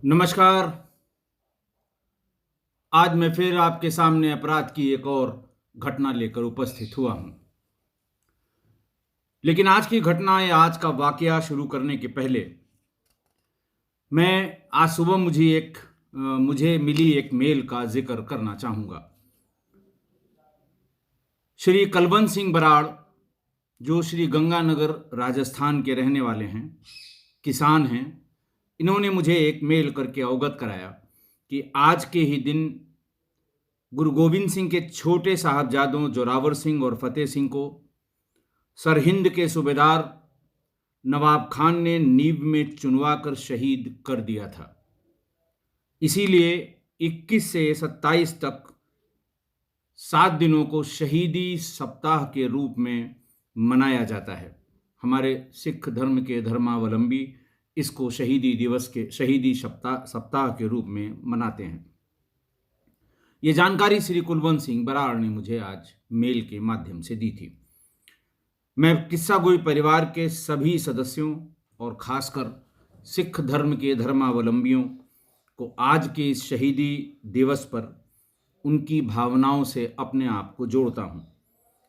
नमस्कार। आज मैं फिर आपके सामने अपराध की एक और घटना लेकर उपस्थित हुआ हूं। लेकिन आज की घटना या आज का वाकया शुरू करने के पहले मैं आज सुबह मुझे मिली एक मेल का जिक्र करना चाहूंगा। श्री कलवंत सिंह बराड़, जो श्री गंगानगर राजस्थान के रहने वाले हैं, किसान हैं, इन्होंने मुझे एक मेल करके अवगत कराया कि आज के ही दिन गुरु गोविंद सिंह के छोटे साहबजादों जोरावर सिंह और फतेह सिंह को सरहिंद के सूबेदार नवाब खान ने नींव में चुनवा कर शहीद कर दिया था। इसीलिए 21 से 27 तक 7 दिनों को शहीदी सप्ताह के रूप में मनाया जाता है। हमारे सिख धर्म के धर्मावलंबी इसको शहीदी सप्ताह के रूप में मनाते हैं। ये जानकारी श्री कुलवंत सिंह बराड़ ने मुझे आज मेल के माध्यम से दी थी। मैं किस्सा गोई परिवार के सभी सदस्यों और खासकर सिख धर्म के धर्मावलंबियों को आज के इस शहीदी दिवस पर उनकी भावनाओं से अपने आप को जोड़ता हूं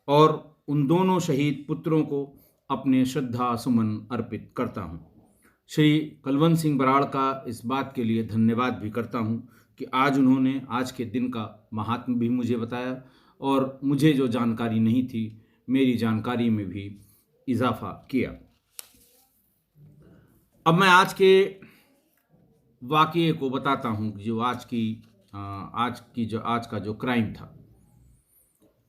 और उन दोनों शहीद पुत्रों को अपने श्रद्धा सुमन अर्पित करता हूं। श्री कलवंत सिंह बराड़ का इस बात के लिए धन्यवाद भी करता हूं कि आज उन्होंने आज के दिन का महात्म भी मुझे बताया और मुझे जो जानकारी नहीं थी, मेरी जानकारी में भी इजाफा किया। अब मैं आज के वाकये को बताता हूं, जो आज का जो क्राइम था।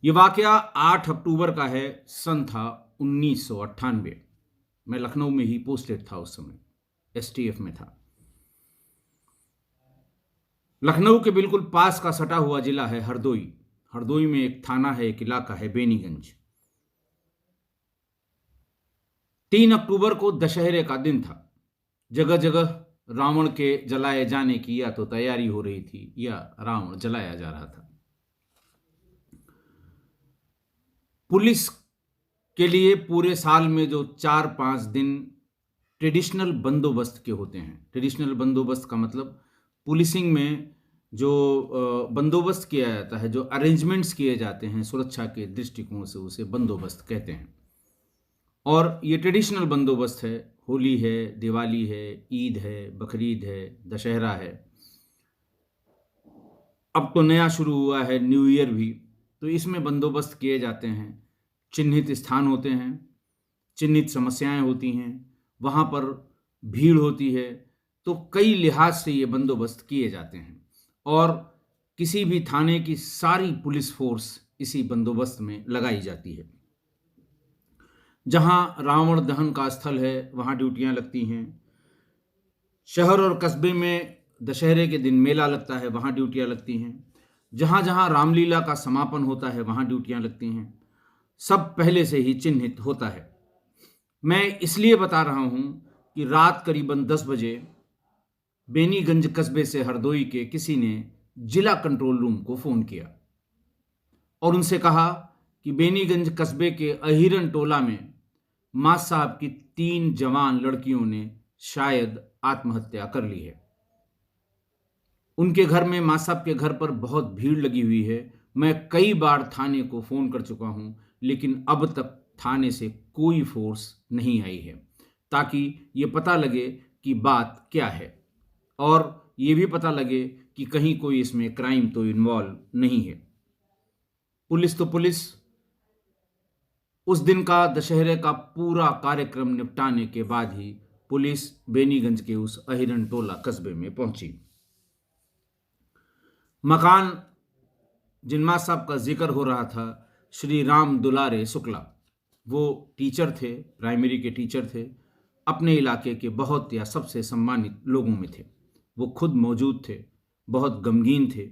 ये वाकया 8 अक्टूबर का है। सन था 1998। मैं लखनऊ में ही पोस्टेड था, उस समय एसटीएफ में था। लखनऊ के बिल्कुल पास का सटा हुआ जिला है हरदोई। हरदोई में एक थाना है, एक इलाका है बेनीगंज। 3 अक्टूबर को दशहरे का दिन था। जगह जगह रावण के जलाए जाने की या तो तैयारी हो रही थी या रावण जलाया जा रहा था। पुलिस के लिए पूरे साल में जो 4-5 दिन ट्रेडिशनल बंदोबस्त के होते हैं। ट्रेडिशनल बंदोबस्त का मतलब पुलिसिंग में जो बंदोबस्त किया जाता है, जो अरेंजमेंट्स किए जाते हैं सुरक्षा के दृष्टिकोण से, उसे बंदोबस्त कहते हैं। और ये ट्रेडिशनल बंदोबस्त है। होली है, दिवाली है, ईद है, बकरीद है, दशहरा है। अब तो नया शुरू हुआ है न्यू ईयर भी, तो इसमें बंदोबस्त किए जाते हैं। चिन्हित स्थान होते हैं, चिन्हित समस्याएं होती हैं, वहाँ पर भीड़ होती है, तो कई लिहाज से ये बंदोबस्त किए जाते हैं और किसी भी थाने की सारी पुलिस फोर्स इसी बंदोबस्त में लगाई जाती है। जहां रावण दहन का स्थल है वहां ड्यूटियां लगती हैं। शहर और कस्बे में दशहरे के दिन मेला लगता है, वहां ड्यूटियां लगती हैं। जहां जहां रामलीला का समापन होता है वहां ड्यूटियां लगती हैं। सब पहले से ही चिन्हित होता है। मैं इसलिए बता रहा हूं कि रात करीबन 10 बजे बेनीगंज कस्बे से हरदोई के किसी ने जिला कंट्रोल रूम को फ़ोन किया और उनसे कहा कि बेनीगंज कस्बे के अहिरन टोला में मां साहब की 3 जवान लड़कियों ने शायद आत्महत्या कर ली है। उनके घर में, मां साहब के घर पर बहुत भीड़ लगी हुई है। मैं कई बार थाने को फ़ोन कर चुका हूं, लेकिन अब तक थाने से कोई फोर्स नहीं आई है, ताकि ये पता लगे कि बात क्या है और ये भी पता लगे कि कहीं कोई इसमें क्राइम तो इन्वॉल्व नहीं है। पुलिस तो पुलिस उस दिन का दशहरे का पूरा कार्यक्रम निपटाने के बाद ही पुलिस बेनीगंज के उस अहिरन टोला कस्बे में पहुंची। मकान जिन मां साहब का जिक्र हो रहा था, श्री राम दुलारे शुक्ला, वो टीचर थे, प्राइमरी के टीचर थे। अपने इलाके के बहुत या सबसे सम्मानित लोगों में थे। वो खुद मौजूद थे, बहुत गमगीन थे।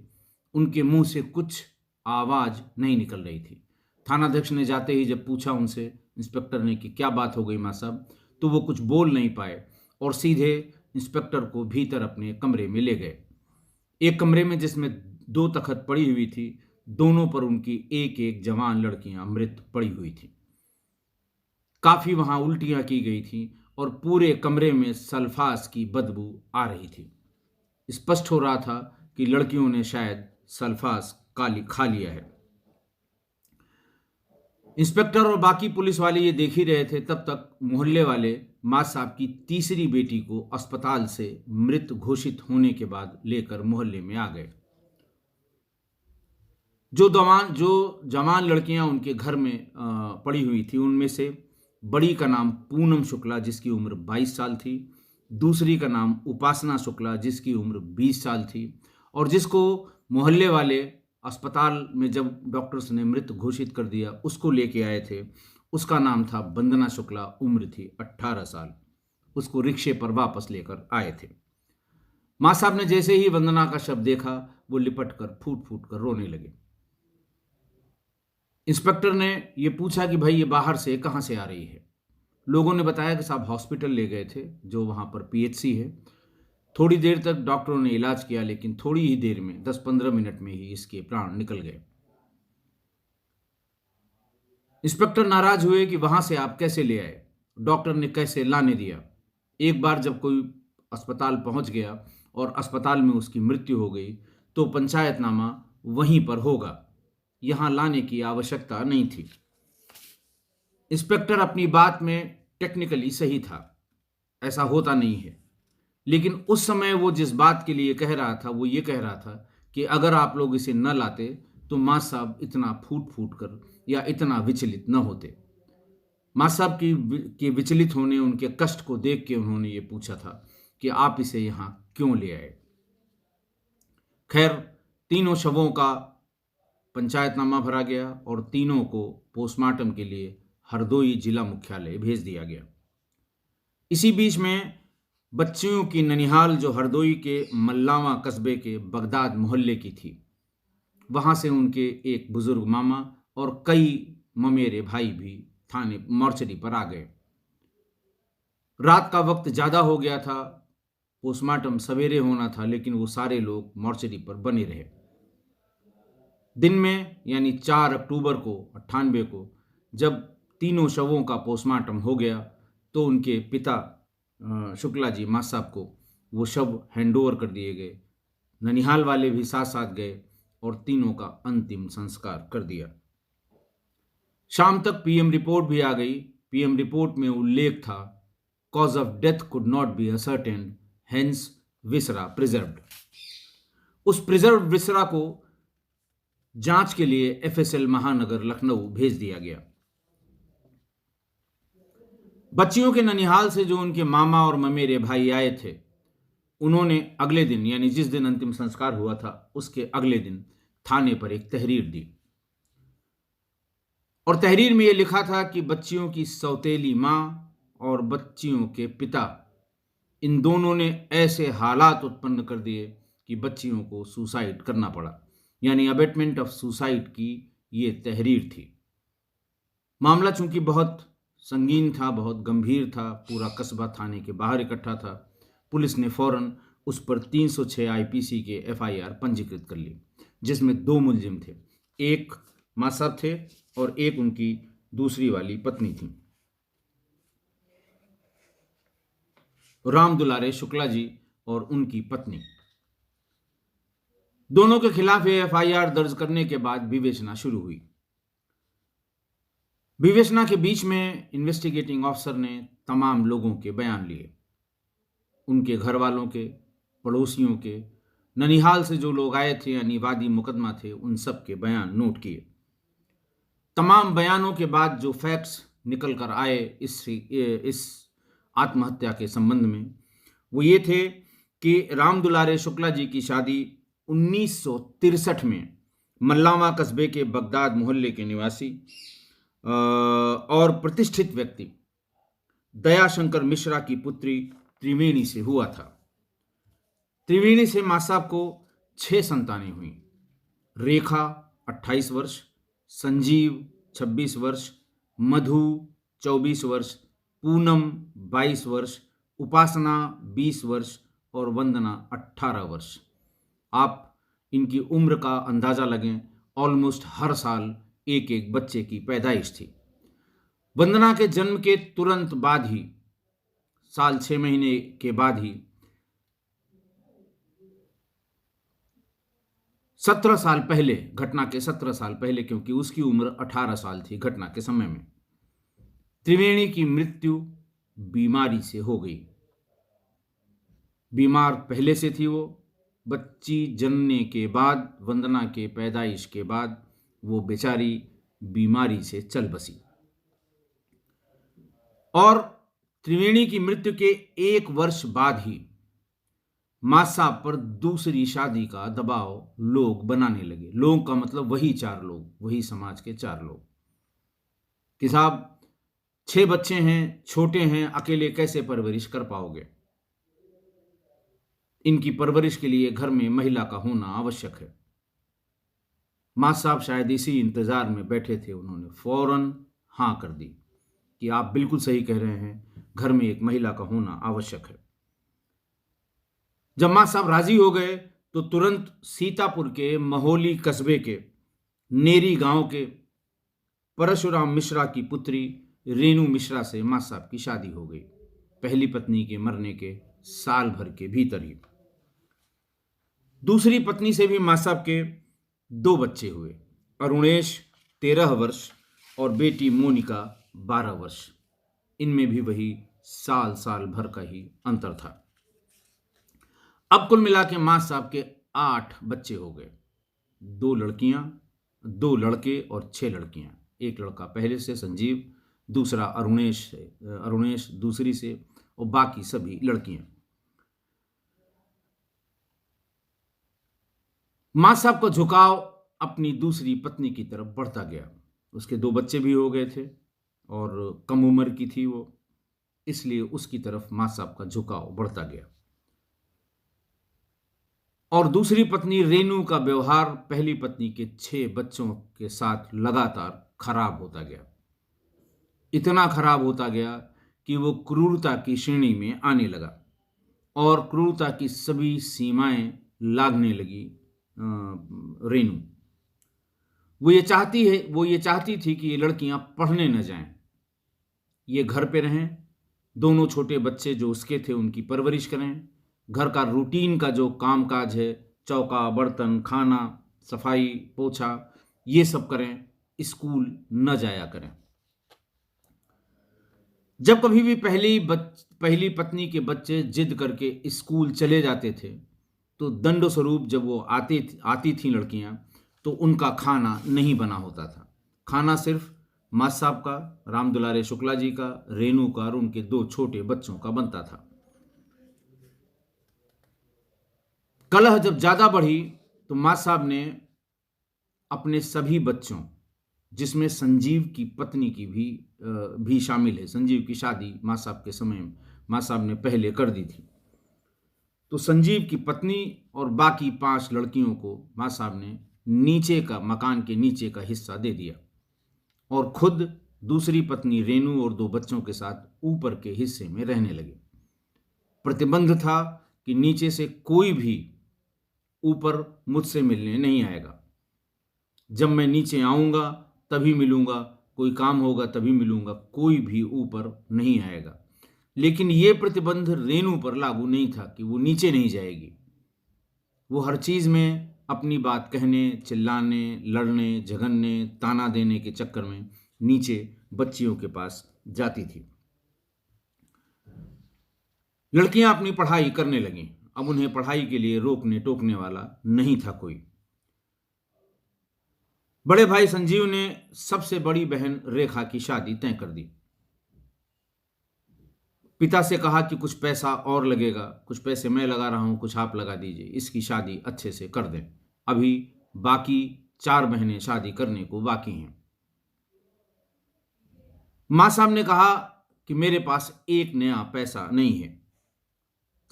उनके मुंह से कुछ आवाज़ नहीं निकल रही थी। थानाध्यक्ष ने जाते ही जब पूछा उनसे, इंस्पेक्टर ने, कि क्या बात हो गई मां साहब, तो वो कुछ बोल नहीं पाए और सीधे इंस्पेक्टर को भीतर अपने कमरे में ले गए। एक कमरे में जिसमें 2 तख्त पड़ी हुई थी, दोनों पर उनकी एक एक जवान लड़कियां मृत पड़ी हुई थी। काफ़ी वहाँ उल्टियाँ की गई थी और पूरे कमरे में सल्फास की बदबू आ रही थी। स्पष्ट हो रहा था कि लड़कियों ने शायद सल्फास खा लिया है। इंस्पेक्टर और बाकी पुलिस वाले ये देख ही रहे थे, तब तक मोहल्ले वाले माँ साहब की तीसरी बेटी को अस्पताल से मृत घोषित होने के बाद लेकर मोहल्ले में आ गए। जो जवान लड़कियां उनके घर में पड़ी हुई थी, उनमें से बड़ी का नाम पूनम शुक्ला जिसकी उम्र 22 साल थी, दूसरी का नाम उपासना शुक्ला जिसकी उम्र 20 साल थी, और जिसको मोहल्ले वाले अस्पताल में जब डॉक्टर्स ने मृत घोषित कर दिया उसको लेके आए थे, उसका नाम था वंदना शुक्ला, उम्र थी 18 साल। उसको रिक्शे पर वापस लेकर आए थे। माँ साहब ने जैसे ही वंदना का शव देखा, वो लिपट कर फूट फूट कर रोने लगे। इंस्पेक्टर ने ये पूछा कि भाई ये बाहर से कहाँ से आ रही है। लोगों ने बताया कि साहब हॉस्पिटल ले गए थे, जो वहाँ पर पीएचसी है। थोड़ी देर तक डॉक्टरों ने इलाज किया, लेकिन थोड़ी ही देर में 10-15 मिनट में ही इसके प्राण निकल गए। इंस्पेक्टर नाराज हुए कि वहाँ से आप कैसे ले आए, डॉक्टर ने कैसे लाने दिया। एक बार जब कोई अस्पताल पहुँच गया और अस्पताल में उसकी मृत्यु हो गई तो पंचायतनामा वहीं पर होगा, यहाँ लाने की आवश्यकता नहीं थी। इंस्पेक्टर अपनी बात में टेक्निकली सही था, ऐसा होता नहीं है, लेकिन उस समय वो जिस बात के लिए कह रहा था वो ये कह रहा था कि अगर आप लोग इसे न लाते तो माँ साहब इतना फूट फूट कर या इतना विचलित न होते। माँ साहब की विचलित होने, उनके कष्ट को देख के उन्होंने ये पूछा था कि आप इसे यहाँ क्यों ले आए। खैर, तीनों शवों का पंचायतनामा भरा गया और तीनों को पोस्टमार्टम के लिए हरदोई जिला मुख्यालय भेज दिया गया। इसी बीच में बच्चियों की ननिहाल, जो हरदोई के मल्लावा कस्बे के बगदाद मोहल्ले की थी, वहां से उनके एक बुजुर्ग मामा और कई ममेरे भाई भी थाने मोर्चरी पर आ गए। रात का वक्त ज्यादा हो गया था, पोस्टमार्टम सवेरे होना था, लेकिन वो सारे लोग मोर्चरी पर बने रहे। दिन में यानी 4 अक्टूबर को 98 को जब तीनों शवों का पोस्टमार्टम हो गया तो उनके पिता शुक्ला जी माँ साहब को वो शव हैंडओवर कर दिए गए। ननिहाल वाले भी साथ साथ गए और तीनों का अंतिम संस्कार कर दिया। शाम तक पीएम रिपोर्ट भी आ गई। पीएम रिपोर्ट में उल्लेख था, cause of death could not be ascertained, hence viscera preserved. उस प्रिजर्व विसरा को जांच के लिए एफएसएल महानगर लखनऊ भेज दिया गया। बच्चियों के ननिहाल से जो उनके मामा और ममेरे भाई आए थे, उन्होंने अगले दिन यानी जिस दिन अंतिम संस्कार हुआ था उसके अगले दिन थाने पर एक तहरीर दी और तहरीर में यह लिखा था कि बच्चियों की सौतेली मां और बच्चियों के पिता, इन दोनों ने ऐसे हालात उत्पन्न कर दिए कि बच्चियों को सुसाइड करना पड़ा, यानी अबेटमेंट ऑफ सुसाइड की ये तहरीर थी। मामला चूंकि बहुत संगीन था, बहुत गंभीर था, पूरा कस्बा थाने के बाहर इकट्ठा था। पुलिस ने फौरन उस पर 306 आईपीसी के एफआईआर पंजीकृत कर ली, जिसमें 2 मुलजिम थे, एक माँ साहब थे और एक उनकी दूसरी वाली पत्नी थी, राम दुलारे शुक्ला जी और उनकी पत्नी। दोनों के खिलाफ एफआईआर दर्ज करने के बाद विवेचना शुरू हुई। विवेचना के बीच में इन्वेस्टिगेटिंग ऑफिसर ने तमाम लोगों के बयान लिए, उनके घर वालों के, पड़ोसियों के, ननिहाल से जो लोग आए थे यानी वादी मुकदमा थे, उन सब के बयान नोट किए। तमाम बयानों के बाद जो फैक्ट्स निकल कर आए इस आत्महत्या के संबंध में, वो ये थे कि राम दुलारे शुक्ला जी की शादी 1963 में मल्लावा कस्बे के बगदाद मोहल्ले के निवासी और प्रतिष्ठित व्यक्ति दयाशंकर मिश्रा की पुत्री त्रिवेणी से हुआ था। त्रिवेणी से माँ साहब को 6 संतानें हुई। रेखा 28 वर्ष, संजीव 26 वर्ष, मधु 24 वर्ष, पूनम 22 वर्ष, उपासना 20 वर्ष और वंदना 18 वर्ष। आप इनकी उम्र का अंदाजा लगें, ऑलमोस्ट हर साल एक एक बच्चे की पैदाइश थी। वंदना के जन्म के तुरंत बाद ही, साल 6 महीने के बाद ही, 17 साल पहले, घटना के 17 साल पहले, क्योंकि उसकी उम्र 18 साल थी घटना के समय में, त्रिवेणी की मृत्यु बीमारी से हो गई। बीमार पहले से थी वो। बच्ची जनने के बाद, वंदना के पैदाइश के बाद, वो बेचारी बीमारी से चल बसी। और त्रिवेणी की मृत्यु के 1 वर्ष बाद ही मां साहब पर दूसरी शादी का दबाव लोग बनाने लगे। लोग का मतलब वही 4 लोग, वही समाज के 4 लोग, कि साहब 6 बच्चे हैं, छोटे हैं, अकेले कैसे परवरिश कर पाओगे? इनकी परवरिश के लिए घर में महिला का होना आवश्यक है। मां साहब शायद इसी इंतजार में बैठे थे, उन्होंने फौरन हां कर दी कि आप बिल्कुल सही कह रहे हैं, घर में एक महिला का होना आवश्यक है। जब मां साहब राजी हो गए तो तुरंत सीतापुर के महोली कस्बे के नेरी गांव के परशुराम मिश्रा की पुत्री रेणु मिश्रा से मां साहब की शादी हो गई, पहली पत्नी के मरने के साल भर के भीतर ही। दूसरी पत्नी से भी मां साहब के 2 बच्चे हुए, अरुणेश 13 वर्ष और बेटी मोनिका 12 वर्ष। इनमें भी वही साल भर का ही अंतर था। अब कुल मिला के मां साहब के 8 बच्चे हो गए, 2 लड़कियां, 2 लड़के और 6 लड़कियां। एक लड़का पहले से संजीव, दूसरा अरुणेश दूसरी से, और बाकी सभी लड़कियां। मां साहब का झुकाव अपनी दूसरी पत्नी की तरफ बढ़ता गया। उसके 2 बच्चे भी हो गए थे और कम उम्र की थी वो, इसलिए उसकी तरफ मां साहब का झुकाव बढ़ता गया। और दूसरी पत्नी रेणु का व्यवहार पहली पत्नी के 6 बच्चों के साथ लगातार खराब होता गया। इतना खराब होता गया कि वो क्रूरता की श्रेणी में आने लगा और क्रूरता की सभी सीमाएं लांघने लगी। रेणु वो ये चाहती थी कि ये लड़कियां पढ़ने न जाएं, ये घर पे रहें, दोनों छोटे बच्चे जो उसके थे उनकी परवरिश करें, घर का रूटीन का जो कामकाज है, चौका बर्तन, खाना, सफाई, पोछा, ये सब करें, स्कूल न जाया करें। जब कभी भी पहली पत्नी के बच्चे जिद करके स्कूल चले जाते थे तो दंड स्वरूप जब वो आती थी लड़कियां, तो उनका खाना नहीं बना होता था। खाना सिर्फ मां साहब का, राम दुलारे शुक्ला जी का, रेणु का और उनके 2 छोटे बच्चों का बनता था। कलह जब ज्यादा बढ़ी तो मां साहब ने अपने सभी बच्चों, जिसमें संजीव की पत्नी की भी शामिल है, संजीव की शादी मां साहब के समय मां साहब ने पहले कर दी थी, तो संजीव की पत्नी और बाकी 5 लड़कियों को मां साहब ने मकान के नीचे का हिस्सा दे दिया और खुद दूसरी पत्नी रेणु और 2 बच्चों के साथ ऊपर के हिस्से में रहने लगे। प्रतिबंध था कि नीचे से कोई भी ऊपर मुझसे मिलने नहीं आएगा। जब मैं नीचे आऊंगा तभी मिलूंगा, कोई काम होगा तभी मिलूंगा, कोई भी ऊपर नहीं आएगा। लेकिन यह प्रतिबंध रेणु पर लागू नहीं था कि वो नीचे नहीं जाएगी। वो हर चीज में अपनी बात कहने, चिल्लाने, लड़ने, झगड़ने, ताना देने के चक्कर में नीचे बच्चियों के पास जाती थी। लड़कियां अपनी पढ़ाई करने लगीं। अब उन्हें पढ़ाई के लिए रोकने टोकने वाला नहीं था कोई। बड़े भाई संजीव ने सबसे बड़ी बहन रेखा की शादी तय कर दी। पिता से कहा कि कुछ पैसा और लगेगा, कुछ पैसे मैं लगा रहा हूं, कुछ आप लगा दीजिए, इसकी शादी अच्छे से कर दें। अभी बाकी 4 बहनें शादी करने को बाकी हैं। मां साहब ने कहा कि मेरे पास 1 नया पैसा नहीं है,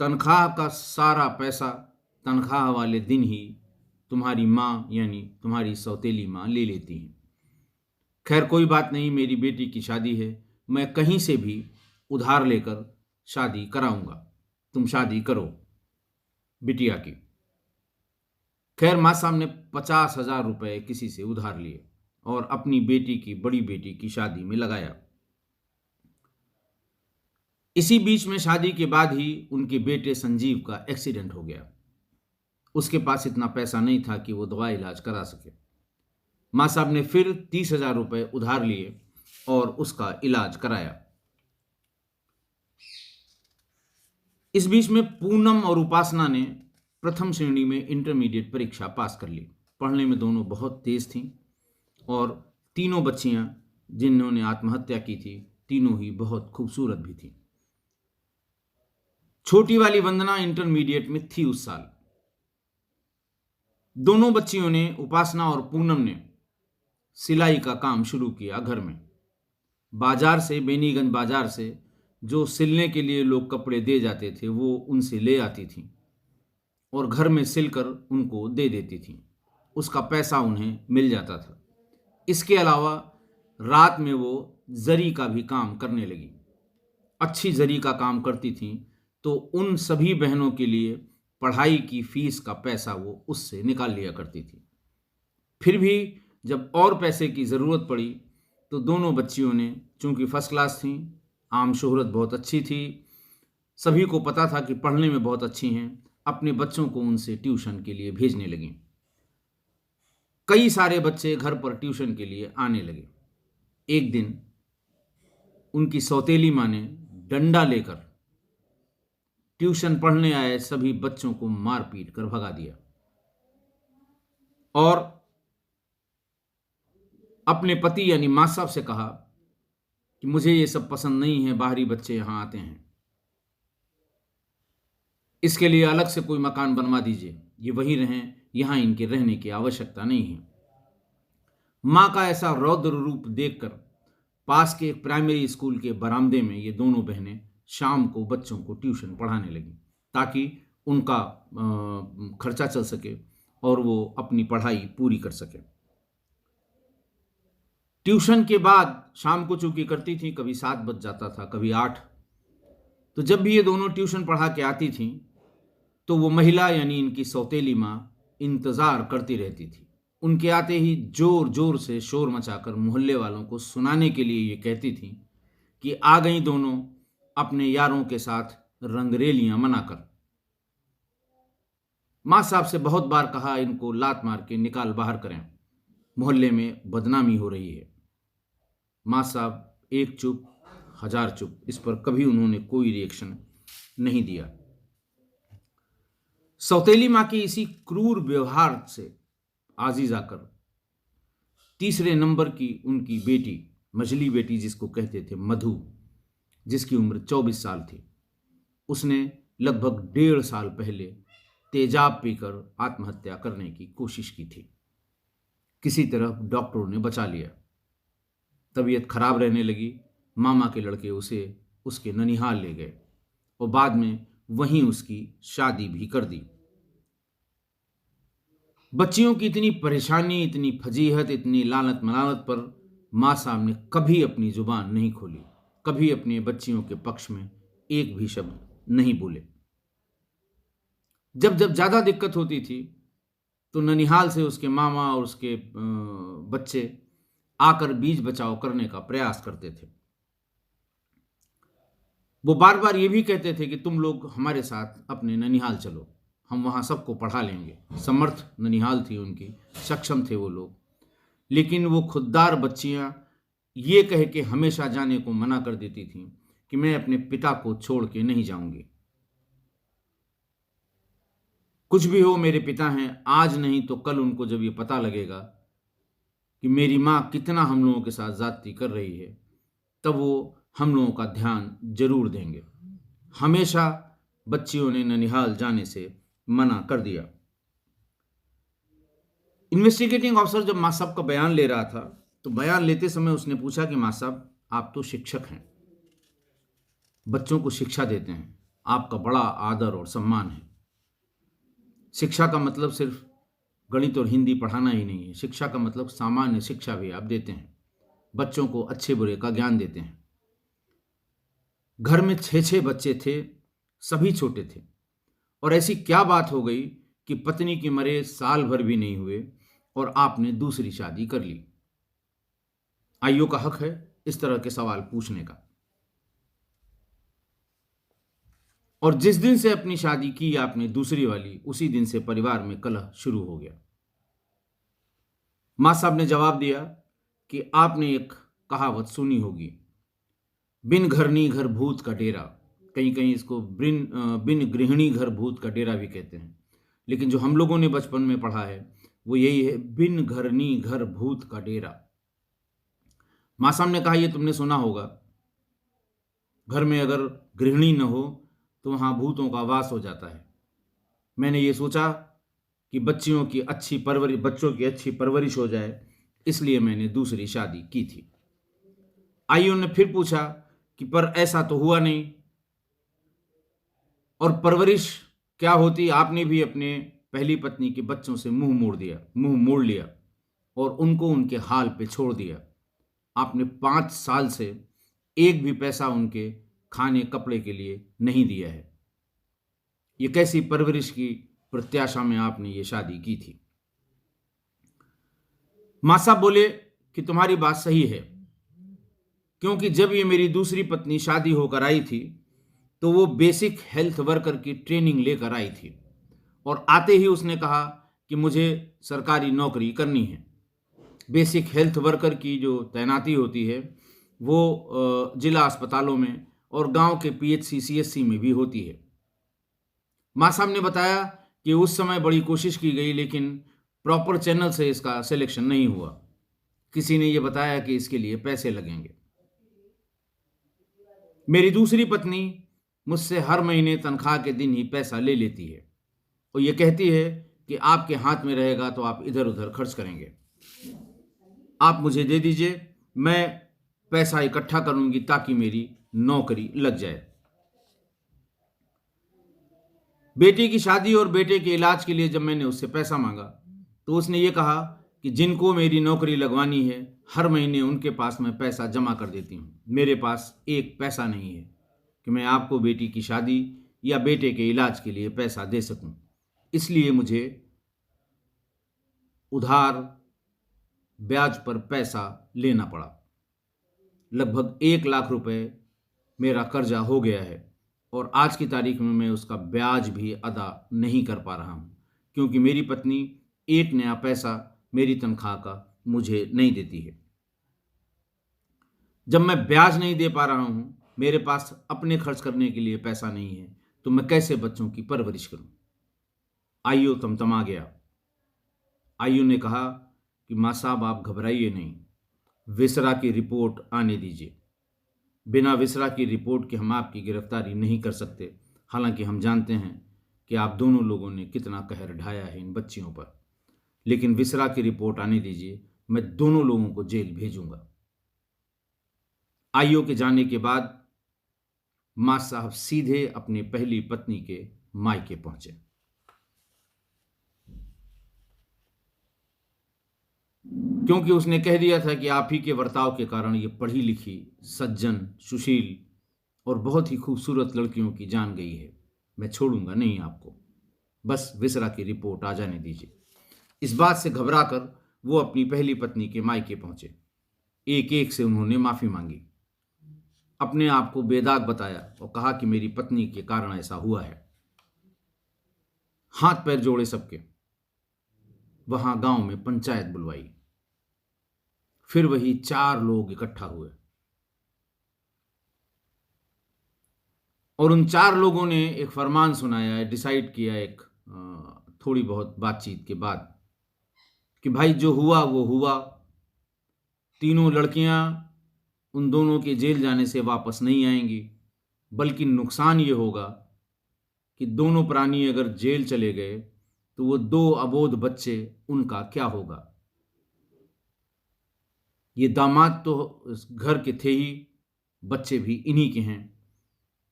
तनख्वाह का सारा पैसा तनख्वाह वाले दिन ही तुम्हारी मां यानी तुम्हारी सौतेली मां ले लेती हैं। खैर कोई बात नहीं, मेरी बेटी की शादी है, मैं कहीं से भी उधार लेकर शादी कराऊंगा, तुम शादी करो बिटिया की। खैर मां साहब ने 50,000 रुपए किसी से उधार लिए और अपनी बड़ी बेटी की शादी में लगाया। इसी बीच में शादी के बाद ही उनके बेटे संजीव का एक्सीडेंट हो गया। उसके पास इतना पैसा नहीं था कि वो दवा इलाज करा सके। माँ साहब ने फिर 30,000 रुपये उधार लिए और उसका इलाज कराया। इस बीच में पूनम और उपासना ने प्रथम श्रेणी में इंटरमीडिएट परीक्षा पास कर ली। पढ़ने में दोनों बहुत तेज थीं और तीनों बच्चियां जिन्होंने आत्महत्या की थी, तीनों ही बहुत खूबसूरत भी थीं। छोटी वाली वंदना इंटरमीडिएट में थी उस साल। दोनों बच्चियों ने, उपासना और पूनम ने, सिलाई का काम शुरू किया घर में। बाजार से, बेनीगंज बाजार से जो सिलने के लिए लोग कपड़े दे जाते थे वो उनसे ले आती थीं और घर में सिलकर उनको दे देती थीं। उसका पैसा उन्हें मिल जाता था। इसके अलावा रात में वो जरी का भी काम करने लगी। अच्छी जरी का काम करती थीं तो उन सभी बहनों के लिए पढ़ाई की फीस का पैसा वो उससे निकाल लिया करती थी। फिर भी जब और पैसे की ज़रूरत पड़ी तो दोनों बच्चियों ने, चूंकि फर्स्ट क्लास थीं, आम शोहरत बहुत अच्छी थी, सभी को पता था कि पढ़ने में बहुत अच्छी हैं, अपने बच्चों को उनसे ट्यूशन के लिए भेजने लगीं। कई सारे बच्चे घर पर ट्यूशन के लिए आने लगे। एक दिन उनकी सौतेली माँ ने डंडा लेकर ट्यूशन पढ़ने आए सभी बच्चों को मार पीट कर भगा दिया और अपने पति यानी माँ साहब से कहा कि मुझे ये सब पसंद नहीं है, बाहरी बच्चे यहां आते हैं, इसके लिए अलग से कोई मकान बनवा दीजिए, ये वहीं रहें, यहां इनके रहने की आवश्यकता नहीं है। मां का ऐसा रौद्र रूप देखकर पास के एक प्राइमरी स्कूल के बरामदे में ये दोनों बहनें शाम को बच्चों को ट्यूशन पढ़ाने लगी ताकि उनका खर्चा चल सके और वो अपनी पढ़ाई पूरी कर सके। ट्यूशन के बाद शाम को चूंकि करती थी, कभी 7 बज जाता था, कभी 8। तो जब भी ये दोनों ट्यूशन पढ़ा के आती थीं तो वो महिला यानी इनकी सौतेली माँ इंतज़ार करती रहती थी। उनके आते ही जोर जोर से शोर मचाकर मोहल्ले वालों को सुनाने के लिए ये कहती थी कि आ गई दोनों अपने यारों के साथ रंगरेलियां मनाकर। माँ साहब से बहुत बार कहा इनको लात मार के निकाल बाहर करें, मोहल्ले में बदनामी हो रही है। माँ साहब एक चुप हजार चुप, इस पर कभी उन्होंने कोई रिएक्शन नहीं दिया। सौतेली माँ की इसी क्रूर व्यवहार से आजीज आकर तीसरे नंबर की उनकी बेटी, मझली बेटी जिसको कहते थे मधु, जिसकी उम्र 24 साल थी, उसने लगभग 1.5 साल पहले तेजाब पीकर आत्महत्या करने की कोशिश की थी। किसी तरह डॉक्टरों ने बचा लिया। तबीयत खराब रहने लगी। मामा के लड़के उसे उसके ननिहाल ले गए और बाद में वहीं उसकी शादी भी कर दी। बच्चियों की इतनी परेशानी, इतनी फजीहत, इतनी लानत मलानत पर माँ साहब ने कभी अपनी जुबान नहीं खोली, कभी अपनी बच्चियों के पक्ष में एक भी शब्द नहीं बोले। जब जब ज़्यादा दिक्कत होती थी तो ननिहाल से उसके मामा और उसके बच्चे आकर बीच बचाव करने का प्रयास करते थे। वो बार बार ये भी कहते थे कि तुम लोग हमारे साथ अपने ननिहाल चलो, हम वहाँ सबको पढ़ा लेंगे। समर्थ ननिहाल थी उनकी, सक्षम थे वो लोग, लेकिन वो खुददार बच्चियाँ ये कह के हमेशा जाने को मना कर देती थीं कि मैं अपने पिता को छोड़ के नहीं जाऊंगी। कुछ भी हो, मेरे पिता हैं, आज नहीं तो कल उनको जब ये पता लगेगा कि मेरी माँ कितना हम लोगों के साथ ज्यादती कर रही है, तब वो हम लोगों का ध्यान जरूर देंगे। हमेशा बच्चियों ने ननिहाल जाने से मना कर दिया। इन्वेस्टिगेटिंग ऑफिसर जब माँ साहब का बयान ले रहा था तो बयान लेते समय उसने पूछा कि माँ साहब, आप तो शिक्षक हैं, बच्चों को शिक्षा देते हैं, आपका बड़ा आदर और सम्मान है। शिक्षा का मतलब सिर्फ गणित और हिंदी पढ़ाना ही नहीं है, शिक्षा का मतलब सामान्य शिक्षा भी आप देते हैं, बच्चों को अच्छे बुरे का ज्ञान देते हैं। घर में 6 बच्चे थे, सभी छोटे थे, और ऐसी क्या बात हो गई कि पत्नी के मरे साल भर भी नहीं हुए और आपने दूसरी शादी कर ली? आइयों का हक है इस तरह के सवाल पूछने का। और जिस दिन से अपनी शादी की आपने दूसरी वाली, उसी दिन से परिवार में कलह शुरू हो गया। मां साहब ने जवाब दिया कि आपने एक कहावत सुनी होगी, बिन घरनी घर भूत का डेरा। कहीं कहीं इसको बिन गृहिणी घर भूत का डेरा भी कहते हैं, लेकिन जो हम लोगों ने बचपन में पढ़ा है वो यही है, बिन घरनी घर भूत का डेरा। मां साहब ने कहा, ये तुमने सुना होगा, घर में अगर गृहिणी न हो तो वहां भूतों का वास हो जाता है। मैंने ये सोचा कि बच्चों की अच्छी परवरिश हो जाए, इसलिए मैंने दूसरी शादी की थी। आइयों ने फिर पूछा कि पर ऐसा तो हुआ नहीं, और परवरिश क्या होती? आपने भी अपने पहली पत्नी के बच्चों से मुंह मोड़ लिया और उनको उनके हाल पे छोड़ दिया। आपने 5 साल से एक भी पैसा उनके खाने कपड़े के लिए नहीं दिया है। ये कैसी परवरिश की प्रत्याशा में आपने ये शादी की थी? मां साहब बोले कि तुम्हारी बात सही है, क्योंकि जब ये मेरी दूसरी पत्नी शादी होकर आई थी तो वो बेसिक हेल्थ वर्कर की ट्रेनिंग लेकर आई थी, और आते ही उसने कहा कि मुझे सरकारी नौकरी करनी है। बेसिक हेल्थ वर्कर की जो तैनाती होती है वो जिला अस्पतालों में और गांव के पीएचसी सीएचसी में भी होती है। मां साहब ने बताया कि उस समय बड़ी कोशिश की गई, लेकिन प्रॉपर चैनल से इसका सिलेक्शन नहीं हुआ। किसी ने यह बताया कि इसके लिए पैसे लगेंगे। मेरी दूसरी पत्नी मुझसे हर महीने तनख्वाह के दिन ही पैसा ले लेती है और ये कहती है कि आपके हाथ में रहेगा तो आप इधर उधर खर्च करेंगे, आप मुझे दे दीजिए, मैं पैसा इकट्ठा करूंगी ताकि मेरी नौकरी लग जाए। बेटी की शादी और बेटे के इलाज के लिए जब मैंने उससे पैसा मांगा तो उसने ये कहा कि जिनको मेरी नौकरी लगवानी है हर महीने उनके पास मैं पैसा जमा कर देती हूँ, मेरे पास एक पैसा नहीं है कि मैं आपको बेटी की शादी या बेटे के इलाज के लिए पैसा दे सकूं। इसलिए मुझे उधार ब्याज पर पैसा लेना पड़ा। लगभग 1 लाख रुपए मेरा कर्जा हो गया है और आज की तारीख में मैं उसका ब्याज भी अदा नहीं कर पा रहा हूं, क्योंकि मेरी पत्नी एक नया पैसा मेरी तनख्वाह का मुझे नहीं देती है। जब मैं ब्याज नहीं दे पा रहा हूं, मेरे पास अपने खर्च करने के लिए पैसा नहीं है, तो मैं कैसे बच्चों की परवरिश करूं? आइयो तमतमा गया। आइयो ने कहा कि मां साहब आप घबराइए नहीं, विसरा की रिपोर्ट आने दीजिए। बिना विसरा की रिपोर्ट के हम आपकी गिरफ्तारी नहीं कर सकते, हालांकि हम जानते हैं कि आप दोनों लोगों ने कितना कहर ढाया है इन बच्चियों पर, लेकिन विसरा की रिपोर्ट आने दीजिए, मैं दोनों लोगों को जेल भेजूंगा। आइयो के जाने के बाद मां साहब सीधे अपनी पहली पत्नी के मायके पहुंचे। क्योंकि उसने कह दिया था कि आप ही के बर्ताव के कारण ये पढ़ी लिखी, सज्जन, सुशील और बहुत ही खूबसूरत लड़कियों की जान गई है, मैं छोड़ूंगा नहीं आपको, बस विसरा की रिपोर्ट आ जाने दीजिए। इस बात से घबराकर वो अपनी पहली पत्नी के मायके पहुंचे। एक एक से उन्होंने माफी मांगी, अपने आप को बेदाग बताया और कहा कि मेरी पत्नी के कारण ऐसा हुआ है। हाथ पैर जोड़े सबके। वहां गांव में पंचायत बुलवाई। फिर वही 4 लोग इकट्ठा हुए और उन 4 लोगों ने एक फरमान सुनाया, डिसाइड किया एक थोड़ी बहुत बातचीत के बाद कि भाई जो हुआ वो हुआ। तीनों लड़कियां उन दोनों के जेल जाने से वापस नहीं आएंगी, बल्कि नुकसान ये होगा कि दोनों प्राणी अगर जेल चले गए तो वो 2 अबोध बच्चे, उनका क्या होगा? ये दामाद तो इस घर के थे ही, बच्चे भी इन्हीं के हैं,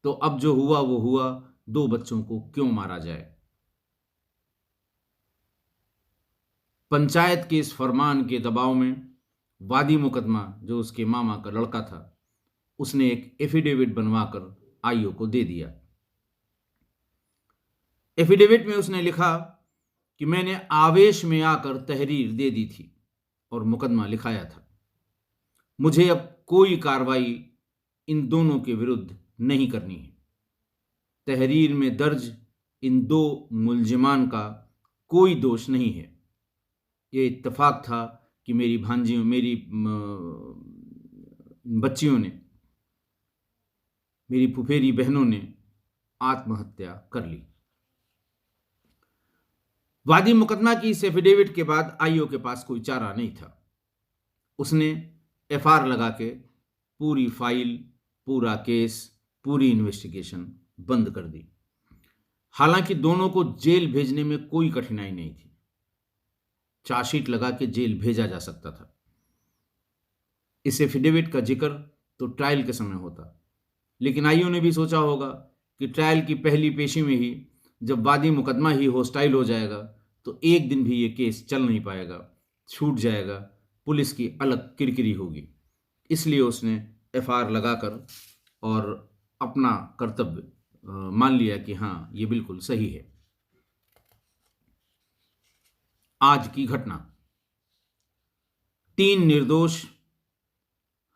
तो अब जो हुआ वो हुआ, 2 बच्चों को क्यों मारा जाए? पंचायत के इस फरमान के दबाव में वादी मुकदमा, जो उसके मामा का लड़का था, उसने एक एफिडेविट बनवाकर आईओ को दे दिया। एफिडेविट में उसने लिखा कि मैंने आवेश में आकर तहरीर दे दी थी और मुकदमा लिखाया था। मुझे अब कोई कार्रवाई इन दोनों के विरुद्ध नहीं करनी है। तहरीर में दर्ज इन 2 मुलजिमान का कोई दोष नहीं है। ये इत्तेफाक था कि मेरी भांजियों, मेरी बच्चियों ने, मेरी फुफेरी बहनों ने आत्महत्या कर ली। वादी मुकदमा की इस एफिडेविट के बाद आईओ के पास कोई चारा नहीं था। उसने एफआर लगा के पूरी फाइल, पूरा केस, पूरी इन्वेस्टिगेशन बंद कर दी। हालांकि दोनों को जेल भेजने में कोई कठिनाई नहीं थी। चार्जशीट लगा के जेल भेजा जा सकता था। इस एफिडेविट का जिक्र तो ट्रायल के समय होता, लेकिन आईओ ने भी सोचा होगा कि ट्रायल की पहली पेशी में ही जब वादी मुकदमा ही हॉस्टाइल हो जाएगा तो एक दिन भी ये केस चल नहीं पाएगा, छूट जाएगा, पुलिस की अलग किरकिरी होगी। इसलिए उसने एफआईआर लगाकर और अपना कर्तव्य मान लिया कि हाँ, ये बिल्कुल सही है। आज की घटना, 3 निर्दोष,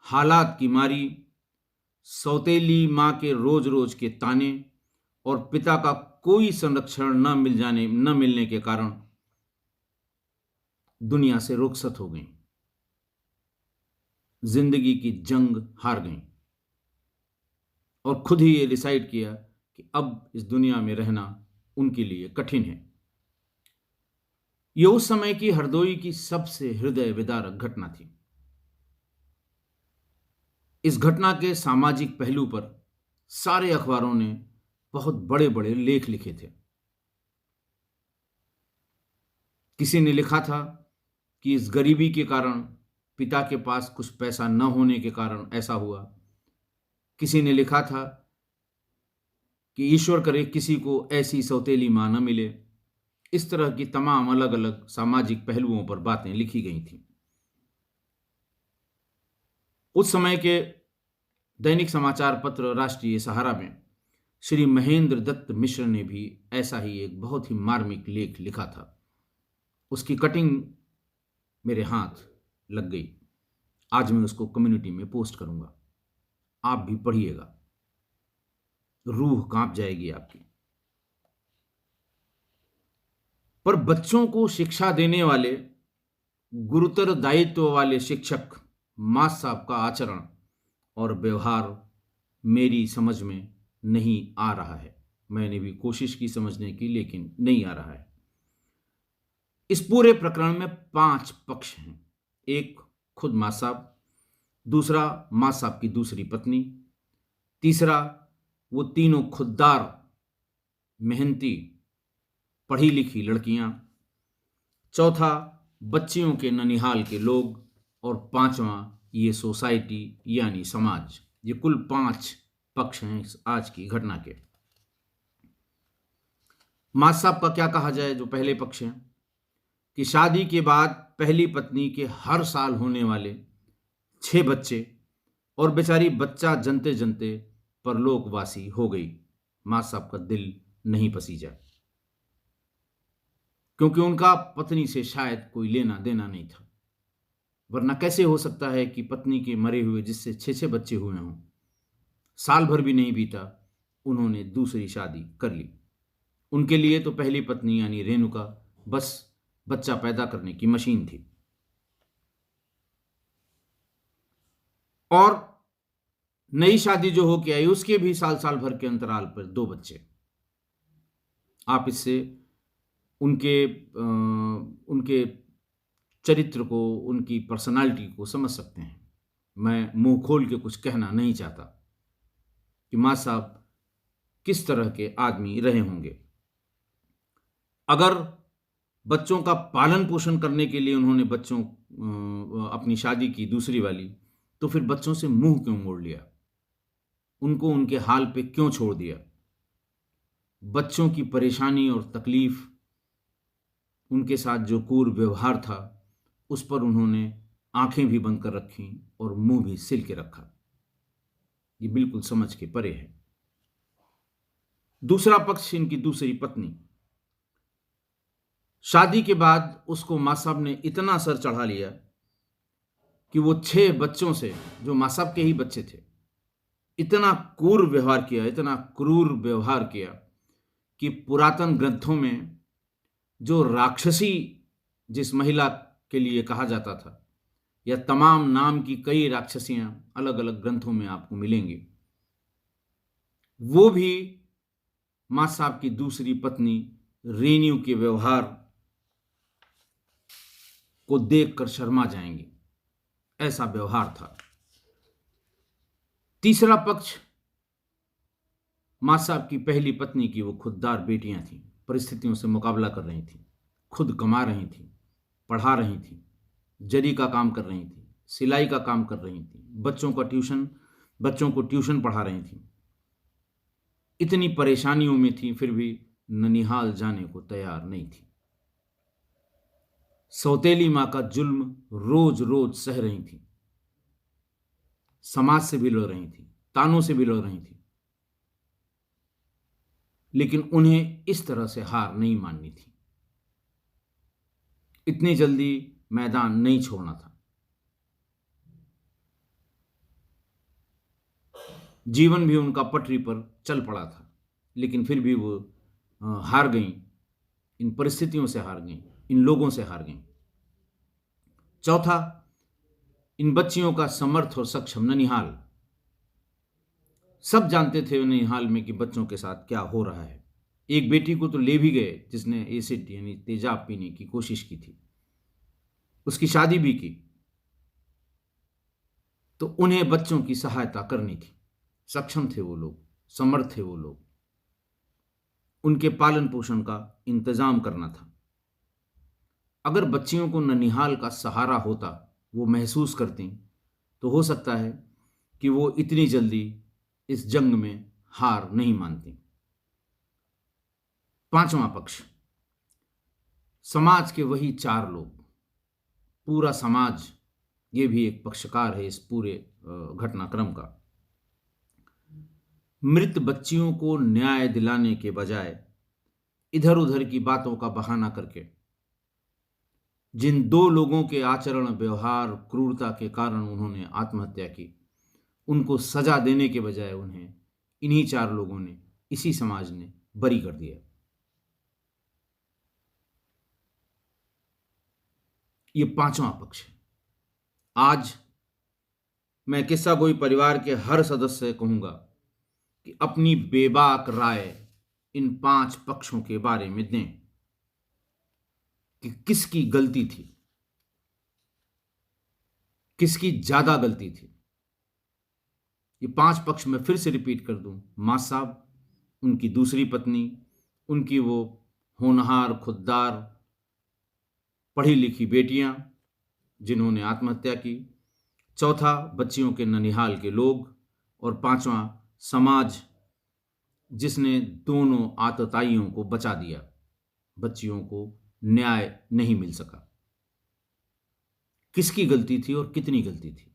हालात की मारी, सौतेली मां के रोज रोज के ताने और पिता का कोई संरक्षण न मिलने के कारण दुनिया से रुखसत हो गई, जिंदगी की जंग हार गई और खुद ही ये डिसाइड किया कि अब इस दुनिया में रहना उनके लिए कठिन है। यह उस समय की हरदोई की सबसे हृदय विदारक घटना थी। इस घटना के सामाजिक पहलू पर सारे अखबारों ने बहुत बड़े बड़े लेख लिखे थे। किसी ने लिखा था कि इस गरीबी के कारण, पिता के पास कुछ पैसा न होने के कारण ऐसा हुआ। किसी ने लिखा था कि ईश्वर करे किसी को ऐसी सौतेली मां न मिले। इस तरह की तमाम अलग अलग सामाजिक पहलुओं पर बातें लिखी गई थी। उस समय के दैनिक समाचार पत्र राष्ट्रीय सहारा में श्री महेंद्र दत्त मिश्र ने भी ऐसा ही एक बहुत ही मार्मिक लेख लिखा था। उसकी कटिंग मेरे हाथ लग गई। आज मैं उसको कम्युनिटी में पोस्ट करूंगा, आप भी पढ़िएगा, रूह कांप जाएगी आपकी। पर बच्चों को शिक्षा देने वाले गुरुतर दायित्व वाले शिक्षक मास साहब का आचरण और व्यवहार मेरी समझ में नहीं आ रहा है। मैंने भी कोशिश की समझने की, लेकिन नहीं आ रहा है। इस पूरे प्रकरण में 5 पक्ष हैं। एक, खुद मां साहब, दूसरा मां साहब की दूसरी पत्नी, तीसरा वो तीनों खुददार मेहनती पढ़ी लिखी लड़कियां, चौथा बच्चियों के ननिहाल के लोग, और 5वां ये सोसाइटी यानी समाज। ये कुल 5 पक्ष हैं इस आज की घटना के। मां साहब का क्या कहा जाए? जो पहले पक्ष हैं कि शादी के बाद पहली पत्नी के हर साल होने वाले 6 बच्चे और बेचारी बच्चा जनते जनते परलोकवासी हो गई। मां साहब का दिल नहीं पसीजा, क्योंकि उनका पत्नी से शायद कोई लेना देना नहीं था। वरना कैसे हो सकता है कि पत्नी के मरे हुए जिससे 6 बच्चे हुए हों, साल भर भी नहीं बीता उन्होंने दूसरी शादी कर ली। उनके लिए तो पहली पत्नी यानी रेणुका बस बच्चा पैदा करने की मशीन थी। और नई शादी जो होके आई उसके भी साल भर के अंतराल पर 2 बच्चे। आप इससे उनके चरित्र को, उनकी पर्सनालिटी को समझ सकते हैं। मैं मुंह खोल के कुछ कहना नहीं चाहता कि मां साहब किस तरह के आदमी रहे होंगे। अगर बच्चों का पालन पोषण करने के लिए उन्होंने अपनी शादी की दूसरी वाली, तो फिर बच्चों से मुंह क्यों मोड़ लिया? उनको उनके हाल पे क्यों छोड़ दिया? बच्चों की परेशानी और तकलीफ, उनके साथ जो क्रूर व्यवहार था, उस पर उन्होंने आंखें भी बंद कर रखी और मुंह भी सिल के रखा। ये बिल्कुल समझ के परे है। दूसरा पक्ष, इनकी दूसरी पत्नी। शादी के बाद उसको मां साहब ने इतना सर चढ़ा लिया कि वो 6 बच्चों से, जो मां साहब के ही बच्चे थे, इतना क्रूर व्यवहार किया, इतना क्रूर व्यवहार किया कि पुरातन ग्रंथों में जो राक्षसी जिस महिला के लिए कहा जाता था, या तमाम नाम की कई राक्षसियां अलग अलग ग्रंथों में आपको मिलेंगी, वो भी मां साहब की दूसरी पत्नी रेणु के व्यवहार को देखकर शर्मा जाएंगे। ऐसा व्यवहार था। तीसरा पक्ष मां साहब की पहली पत्नी की वो खुददार बेटियां थीं, परिस्थितियों से मुकाबला कर रही थीं, खुद कमा रही थीं, पढ़ा रही थीं, जरी का काम कर रही थीं, सिलाई का काम कर रही थीं, बच्चों को ट्यूशन पढ़ा रही थीं। इतनी परेशानियों में थीं, फिर भी ननिहाल जाने को तैयार नहीं थी। सौतेली मां का जुल्म रोज रोज सह रही थी, समाज से भी लड़ रही थी, तानों से भी लड़ रही थी, लेकिन उन्हें इस तरह से हार नहीं माननी थी। इतनी जल्दी मैदान नहीं छोड़ना था। जीवन भी उनका पटरी पर चल पड़ा था, लेकिन फिर भी वो हार गईं, इन परिस्थितियों से हार गईं, इन लोगों से हार गईं। चौथा, इन बच्चियों का समर्थ और सक्षम ननिहाल। सब जानते थे ननिहाल में कि बच्चों के साथ क्या हो रहा है। एक बेटी को तो ले भी गए जिसने एसिड यानी तेजाब पीने की कोशिश की थी, उसकी शादी भी की। तो उन्हें बच्चों की सहायता करनी थी। सक्षम थे वो लोग, समर्थ थे वो लोग, उनके पालन पोषण का इंतजाम करना था। अगर बच्चियों को ननिहाल का सहारा होता, वो महसूस करती, तो हो सकता है कि वो इतनी जल्दी इस जंग में हार नहीं मानती। पांचवां पक्ष, समाज के वही चार लोग, पूरा समाज, ये भी एक पक्षकार है इस पूरे घटनाक्रम का। मृत बच्चियों को न्याय दिलाने के बजाय इधर उधर की बातों का बहाना करके जिन दो लोगों के आचरण, व्यवहार, क्रूरता के कारण उन्होंने आत्महत्या की, उनको सजा देने के बजाय उन्हें इन्हीं चार लोगों ने, इसी समाज ने बरी कर दिया। ये पांचवा पक्ष है। आज मैं किस्सा गोई परिवार के हर सदस्य से कहूंगा कि अपनी बेबाक राय इन पांच पक्षों के बारे में दें कि किसकी गलती थी, किसकी ज्यादा गलती थी। ये पांच पक्ष मैं फिर से रिपीट कर दूं: मां साहब, उनकी दूसरी पत्नी, उनकी वो होनहार, खुददार, पढ़ी लिखी बेटियां जिन्होंने आत्महत्या की। चौथा, बच्चियों के ननिहाल के लोग। और पांचवा, समाज जिसने दोनों आतताइयों को बचा दिया, बच्चियों को न्याय नहीं मिल सका। किसकी गलती थी और कितनी गलती थी,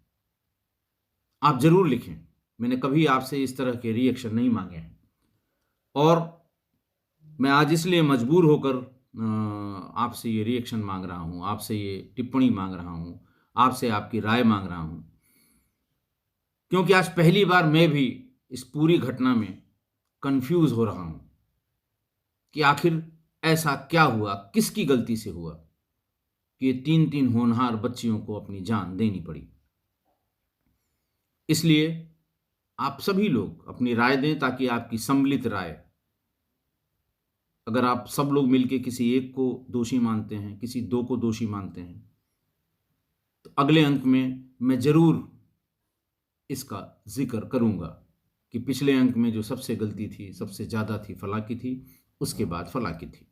आप जरूर लिखें। मैंने कभी आपसे इस तरह के रिएक्शन नहीं मांगे हैं, और मैं आज इसलिए मजबूर होकर आपसे ये रिएक्शन मांग रहा हूं, आपसे ये टिप्पणी मांग रहा हूं, आपसे आपकी राय मांग रहा हूं, क्योंकि आज पहली बार मैं भी इस पूरी घटना में कंफ्यूज हो रहा हूं कि आखिर ऐसा क्या हुआ, किसकी गलती से हुआ कि तीन तीन होनहार बच्चियों को अपनी जान देनी पड़ी। इसलिए आप सभी लोग अपनी राय दें, ताकि आपकी सम्मिलित राय, अगर आप सब लोग मिलकर किसी एक को दोषी मानते हैं, किसी दो को दोषी मानते हैं, तो अगले अंक में मैं जरूर इसका जिक्र करूंगा कि पिछले अंक में जो सबसे गलती थी, सबसे ज्यादा थी, फलां की थी, उसके बाद फलां की थी।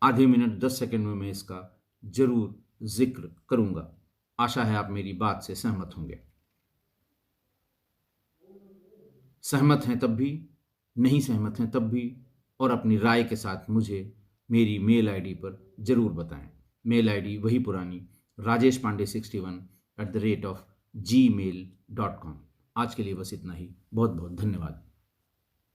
आधे मिनट 10 सेकंड में मैं इसका जरूर जिक्र करूंगा। आशा है आप मेरी बात से सहमत होंगे। सहमत हैं तब भी, नहीं सहमत हैं तब भी, और अपनी राय के साथ मुझे मेरी मेल आईडी पर जरूर बताएं। मेल आईडी वही पुरानी, rajeshpande61@gmail.com। आज के लिए बस इतना ही। बहुत बहुत धन्यवाद।